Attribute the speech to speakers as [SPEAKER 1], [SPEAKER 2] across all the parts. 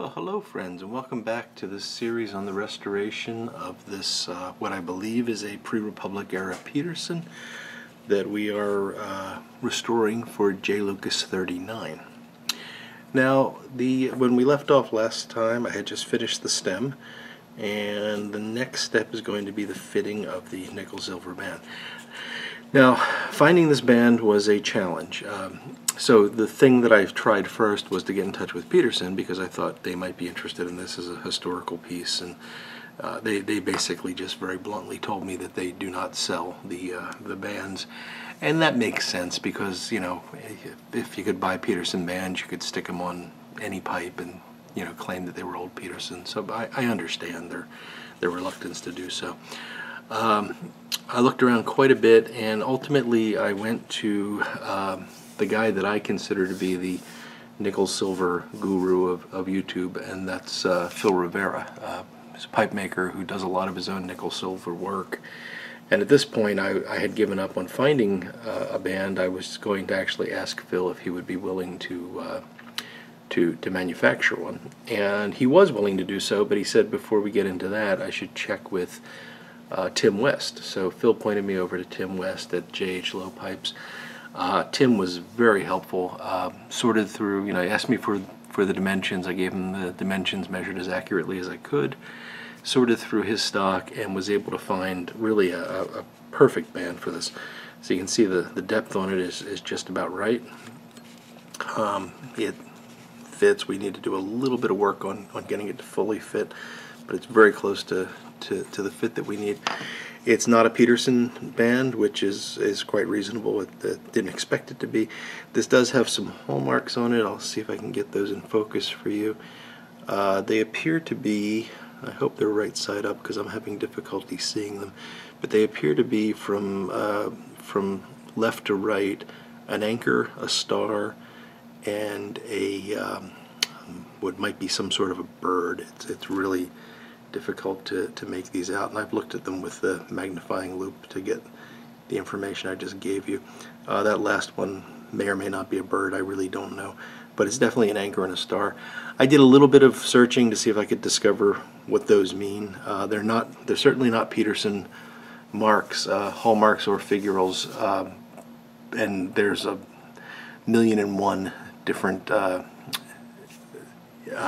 [SPEAKER 1] Well, hello friends, and welcome back to this series on the restoration of this, what I believe is a pre-Republic era Peterson that we are restoring for J. Lucas 39. Now, when we left off last time, I had just finished the stem, and the next step is going to be the fitting of the nickel-silver band. Now, finding this band was a challenge. So the thing that I tried first was to get in touch with Peterson because I thought they might be interested in this as a historical piece, and they basically just very bluntly told me that they do not sell the bands, and that makes sense because, you know, if you could buy Peterson bands, you could stick them on any pipe and, you know, claim that they were old Peterson. So I understand their reluctance to do so. I looked around quite a bit, and ultimately I went to the guy that I consider to be the nickel-silver guru of YouTube, and that's Phil Rivera. He's a pipe maker who does a lot of his own nickel-silver work. And at this point, I had given up on finding a band. I was going to actually ask Phil if he would be willing to manufacture one. And he was willing to do so, but he said before we get into that, I should check with Tim West. So Phil pointed me over to Tim West at JH Low Pipes. Tim was very helpful, sorted through, you know, he asked me for the dimensions. I gave him the dimensions measured as accurately as I could, sorted through his stock, and was able to find really a perfect band for this. So you can see the depth on it is just about right. It fits. We need to do a little bit of work on getting it to fully fit, but it's very close to the fit that we need. It's not a Peterson band, which is quite reasonable. It didn't expect it to be. This does have some hallmarks on it. I'll see if I can get those in focus for you. They appear to be, I hope they're right side up because I'm having difficulty seeing them, but they appear to be from left to right, an anchor, a star, and what might be some sort of a bird. It's really difficult to make these out, and I've looked at them with the magnifying loupe to get the information I just gave you. That last one may or may not be a bird, I really don't know, but it's definitely an anchor and a star. I did a little bit of searching to see if I could discover what those mean. They're certainly not Peterson marks, hallmarks or figurals, and there's a million and one different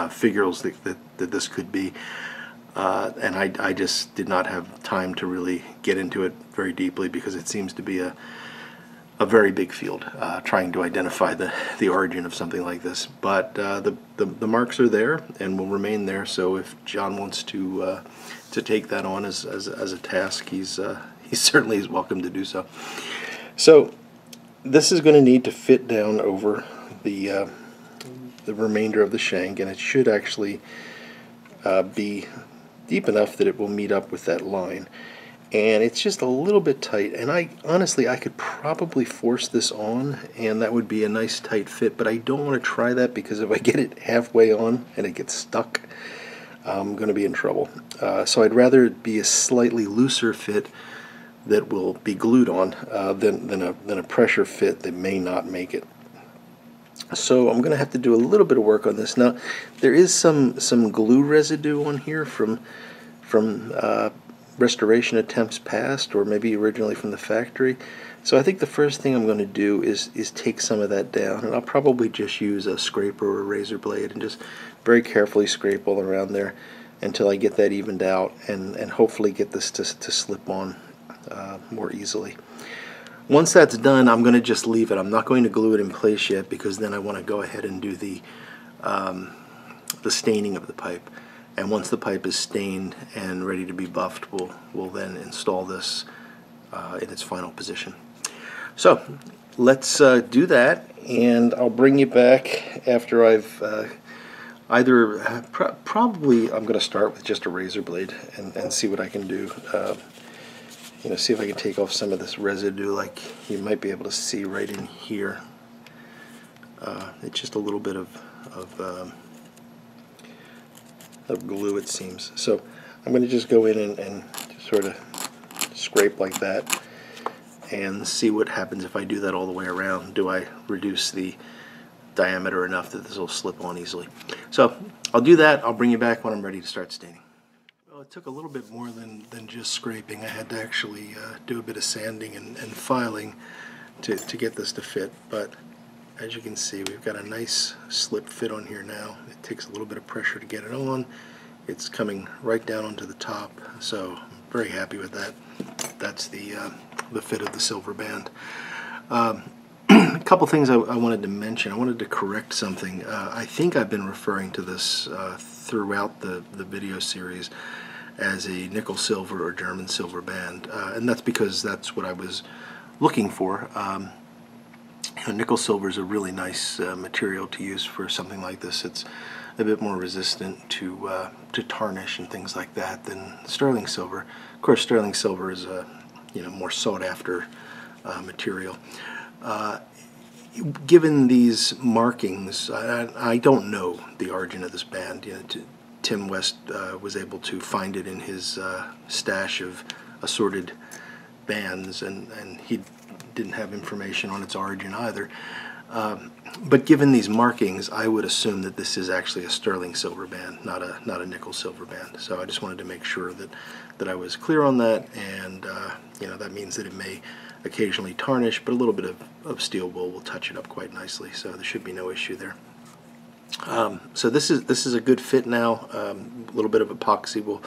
[SPEAKER 1] figurals that this could be. And I just did not have time to really get into it very deeply because it seems to be a very big field trying to identify the origin of something like this. But the marks are there and will remain there. So if John wants to take that on as a task, he certainly is welcome to do so. So this is going to need to fit down over the remainder of the shank, and it should actually be deep enough that it will meet up with that line. And it's just a little bit tight, and honestly I could probably force this on and that would be a nice tight fit, but I don't want to try that because if I get it halfway on and it gets stuck, I'm going to be in trouble. So I'd rather it be a slightly looser fit that will be glued on than a pressure fit that may not make it. So I'm going to have to do a little bit of work on this. Now, there is some glue residue on here from restoration attempts past, or maybe originally from the factory. So I think the first thing I'm going to do is take some of that down, and I'll probably just use a scraper or a razor blade and just very carefully scrape all around there until I get that evened out, and hopefully get this to slip on more easily. Once that's done, I'm going to just leave it. I'm not going to glue it in place yet because then I want to go ahead and do the staining of the pipe. And once the pipe is stained and ready to be buffed, we'll then install this in its final position. So let's do that, and I'll bring you back after I've probably I'm going to start with just a razor blade and see what I can do. You know, see if I can take off some of this residue, like you might be able to see right in here. It's just a little bit of glue, it seems. So I'm going to just go in and just sort of scrape like that and see what happens if I do that all the way around. Do I reduce the diameter enough that this will slip on easily. So I'll do that. I'll bring you back when I'm ready to start staining. Well, it took a little bit more than just scraping. I had to actually do a bit of sanding and filing to get this to fit, but as you can see, we've got a nice slip fit on here now. It takes a little bit of pressure to get it on. It's coming right down onto the top, so I'm very happy with that. That's the fit of the silver band. A couple things I wanted to mention. I wanted to correct something. I think I've been referring to this throughout the video series as a nickel silver or German silver band, and that's because that's what I was looking for. Nickel silver is a really nice material to use for something like this. It's a bit more resistant to tarnish and things like that than sterling silver. Of course, sterling silver is a more sought after material. Given these markings, I don't know the origin of this band. Tim West was able to find it in his stash of assorted bands, and he didn't have information on its origin either. But given these markings, I would assume that this is actually a sterling silver band, not a nickel silver band. So I just wanted to make sure that I was clear on that, and that means that it may occasionally tarnish, but a little bit of steel wool will touch it up quite nicely, so there should be no issue there. So this is a good fit now. A little bit of epoxy will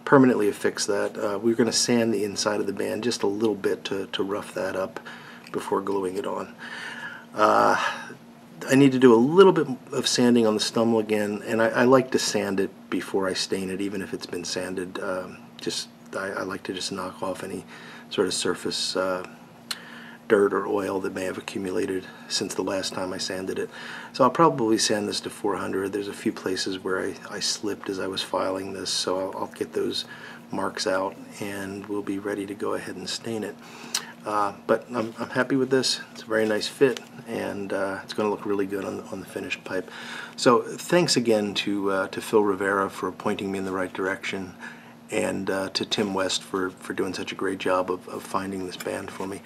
[SPEAKER 1] permanently affix that. We're going to sand the inside of the band just a little bit to rough that up before gluing it on. I need to do a little bit of sanding on the stumble again, and I like to sand it before I stain it, even if it's been sanded. I like to just knock off any sort of surface dirt or oil that may have accumulated since the last time I sanded it. So I'll probably sand this to 400. There's a few places where I slipped as I was filing this, so I'll get those marks out and we'll be ready to go ahead and stain it. But I'm happy with this. It's a very nice fit, and it's going to look really good on the finished pipe. So thanks again to Phil Rivera for pointing me in the right direction, and to Tim West for doing such a great job of finding this band for me.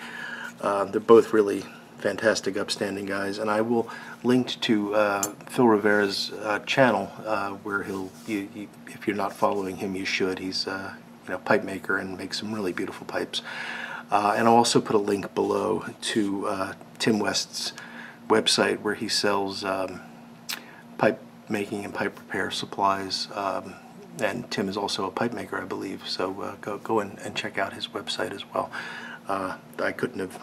[SPEAKER 1] They're both really fantastic, upstanding guys, and I will link to Phil Rivera's channel where if you're not following him, you should. He's a pipe maker and makes some really beautiful pipes. And I'll also put a link below to Tim West's website where he sells pipe making and pipe repair supplies. And Tim is also a pipe maker, I believe, so go and check out his website as well. I couldn't have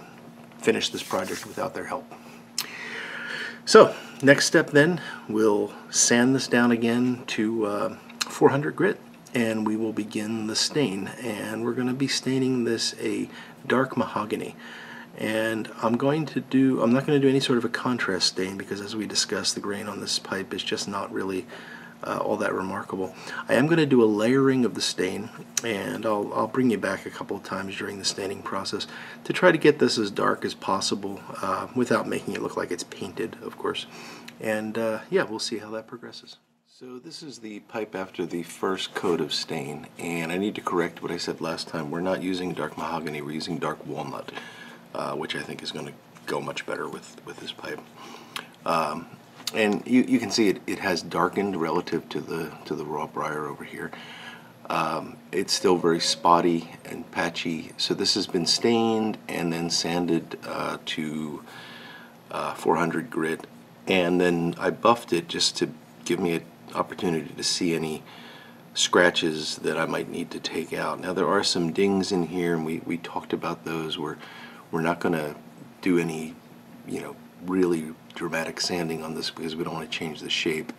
[SPEAKER 1] finished this project without their help. So next step then, we'll sand this down again to 400 grit, and we will begin the stain. And we're going to be staining this a dark mahogany. And I'm not going to do any sort of a contrast stain, because as we discussed, the grain on this pipe is just not really all that remarkable. I am going to do a layering of the stain, and I'll bring you back a couple of times during the staining process to try to get this as dark as possible without making it look like it's painted, of course. And yeah, we'll see how that progresses. So this is the pipe after the first coat of stain, and I need to correct what I said last time. We're not using dark mahogany, we're using dark walnut, which I think is going to go much better with this pipe. And you can see it has darkened relative to the raw briar over here. It's still very spotty and patchy, so this has been stained and then sanded to 400 grit, and then I buffed it just to give me an opportunity to see any scratches that I might need to take out. Now there are some dings in here, and we talked about those. We're not going to do any really dramatic sanding on this because we don't want to change the shape,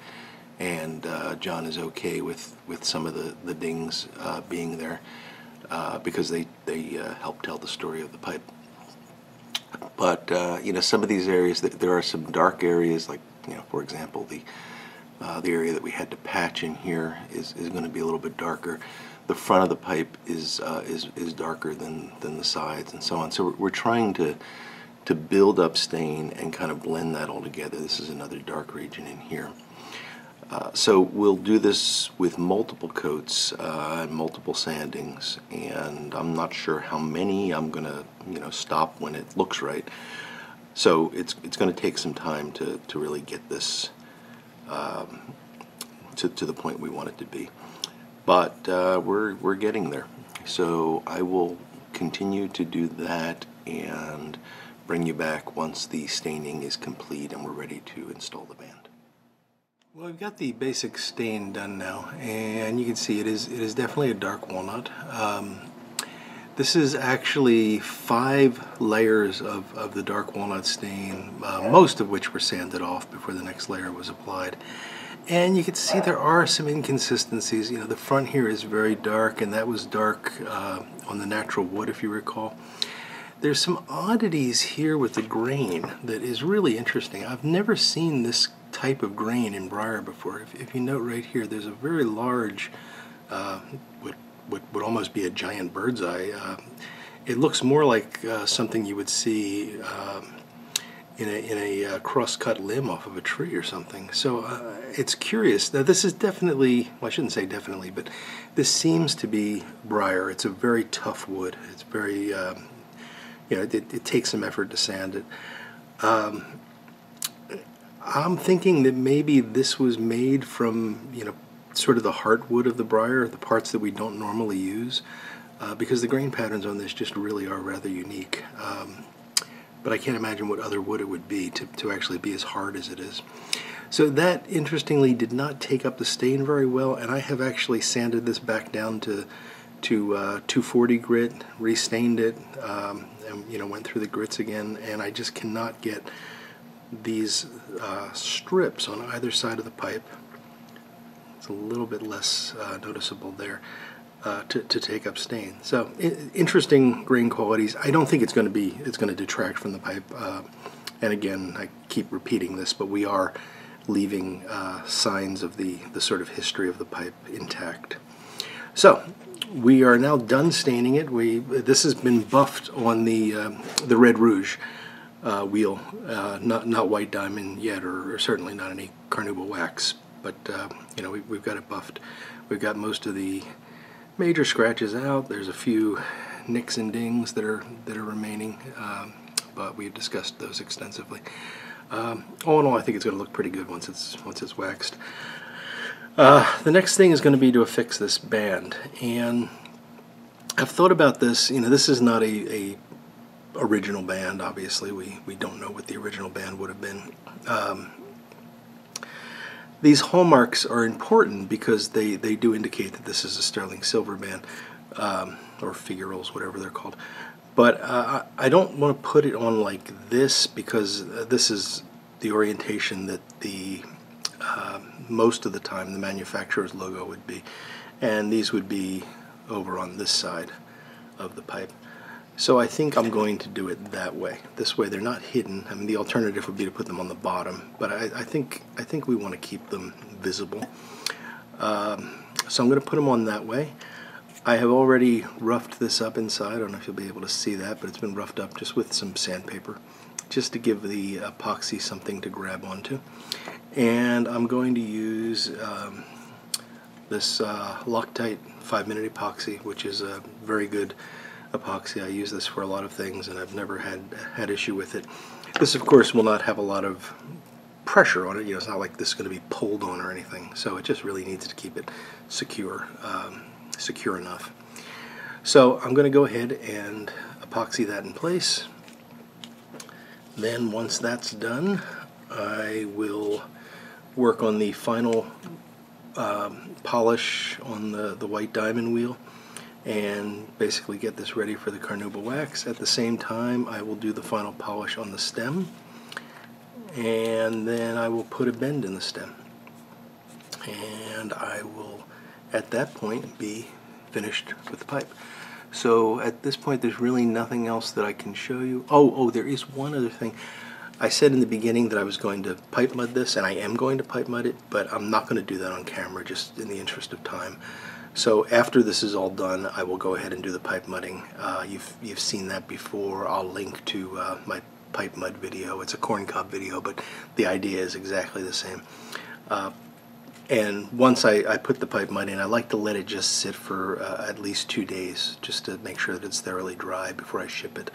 [SPEAKER 1] and John is okay with some of the dings being there because they help tell the story of the pipe. But some of these areas, there are some dark areas, like for example the area that we had to patch in here is going to be a little bit darker. The front of the pipe is darker than the sides and so on. So we're trying to build up stain and kind of blend that all together. This is another dark region in here. So we'll do this with multiple coats and multiple sandings, and I'm not sure how many. I'm gonna stop when it looks right. So it's going to take some time to really get this to the point we want it to be. But we're getting there. So I will continue to do that and bring you back once the staining is complete and we're ready to install the band. Well, I've got the basic stain done now, and you can see it is definitely a dark walnut. This is actually 5 layers of the dark walnut stain, most of which were sanded off before the next layer was applied. And you can see there are some inconsistencies. You know, the front here is very dark, and that was dark on the natural wood, if you recall. There's some oddities here with the grain that is really interesting. I've never seen this type of grain in briar before. If you note right here, there's a very large, what would almost be a giant bird's eye. It looks more like something you would see in a cross-cut limb off of a tree or something. So it's curious. Now this is definitely, well, I shouldn't say definitely, but this seems to be briar. It's a very tough wood. It's very, you know, it takes some effort to sand it. I'm thinking that maybe this was made from, you know, sort of the heartwood of the briar, the parts that we don't normally use, because the grain patterns on this just really are rather unique. But I can't imagine what other wood it would be to actually be as hard as it is. So that, interestingly, did not take up the stain very well, and I have actually sanded this back down to 240 grit, restained it, and, you know, went through the grits again, and I just cannot get these strips on either side of the pipe. It's a little bit less noticeable there to take up stain. So interesting grain qualities. I don't think it's going to detract from the pipe. And again, I keep repeating this, but we are leaving signs of the sort of history of the pipe intact. So we are now done staining it. This has been buffed on the Red Rouge wheel, not white diamond yet, or certainly not any carnauba wax. But you know, we've got it buffed. We've got most of the major scratches out. There's a few nicks and dings that are remaining, but we've discussed those extensively. All in all, I think it's going to look pretty good once it's waxed. The next thing is going to be to affix this band, and I've thought about this. You know, this is not a original band. Obviously, we don't know what the original band would have been. These hallmarks are important because they do indicate that this is a sterling silver band, or figureals, whatever they're called. But I don't want to put it on like this, because this is the orientation that the most of the time the manufacturer's logo would be, and these would be over on this side of the pipe. So I think I'm going to do it that way. This way they're not hidden. I mean, the alternative would be to put them on the bottom, but I think we want to keep them visible. So I'm going to put them on that way. I have already roughed this up inside. I don't know if you'll be able to see that, but it's been roughed up just with some sandpaper, just to give the epoxy something to grab onto. And I'm going to use this Loctite 5-minute epoxy, which is a very good epoxy. I use this for a lot of things, and I've never had issue with it. This, of course, will not have a lot of pressure on it. You know, it's not like this is going to be pulled on or anything. So it just really needs to keep it secure, secure enough. So I'm going to go ahead and epoxy that in place. Then once that's done, I will work on the final polish on the white diamond wheel, and basically get this ready for the carnauba wax. At the same time, I will do the final polish on the stem, and then I will put a bend in the stem, and I will at that point be finished with the pipe. So at this point there's really nothing else that I can show you. Oh, there is one other thing. I said in the beginning that I was going to pipe mud this, and I am going to pipe mud it, but I'm not going to do that on camera, just in the interest of time. So after this is all done, I will go ahead and do the pipe mudding. You've seen that before. I'll link to my pipe mud video. It's a corncob video, but the idea is exactly the same. And once I put the pipe mud in, I like to let it just sit for at least 2 days, just to make sure that it's thoroughly dry before I ship it.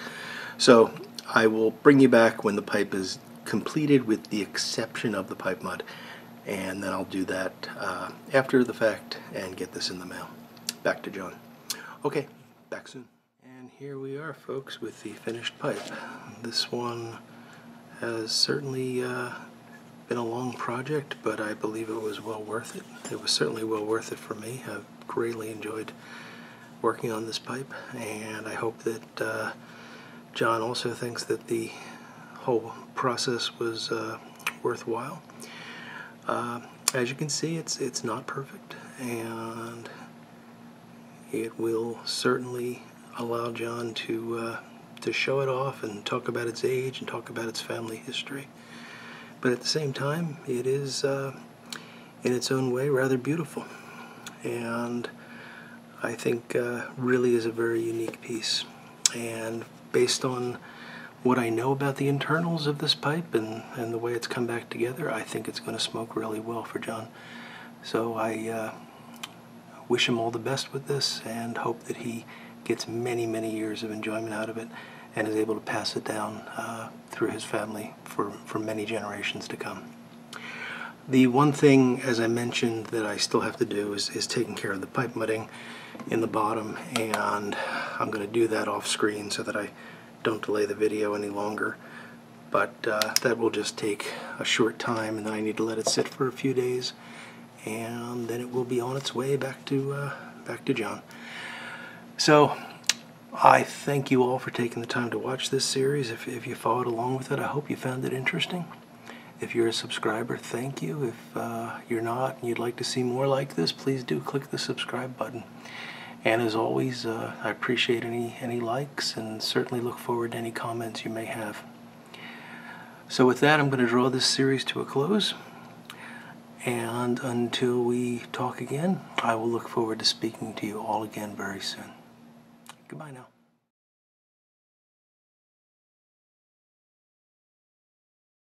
[SPEAKER 1] So I will bring you back when the pipe is completed with the exception of the pipe mud, and then I'll do that after the fact and get this in the mail. Back to John. Okay, back soon. And here we are, folks, with the finished pipe. This one has certainly been a long project, but I believe it was well worth it. It was certainly well worth it for me. I've greatly enjoyed working on this pipe, and I hope that John also thinks that the whole process was worthwhile. As you can see, it's not perfect, and it will certainly allow John to show it off and talk about its age and talk about its family history. But at the same time, it is, in its own way, rather beautiful. And I think really is a very unique piece. And based on what I know about the internals of this pipe and the way it's come back together, I think it's going to smoke really well for John. So I wish him all the best with this and hope that he gets many, many years of enjoyment out of it and is able to pass it down through his family for many generations to come. The one thing, as I mentioned, that I still have to do is taking care of the pipe mudding in the bottom, and I'm going to do that off screen so that I don't delay the video any longer. But that will just take a short time, and then I need to let it sit for a few days, and then it will be on its way back to John. So I thank you all for taking the time to watch this series. If you followed along with it, I hope you found it interesting. If you're a subscriber, thank you. If you're not and you'd like to see more like this, please do click the subscribe button. And as always, I appreciate any likes and certainly look forward to any comments you may have. So with that, I'm going to draw this series to a close. And until we talk again, I will look forward to speaking to you all again very soon. Goodbye now.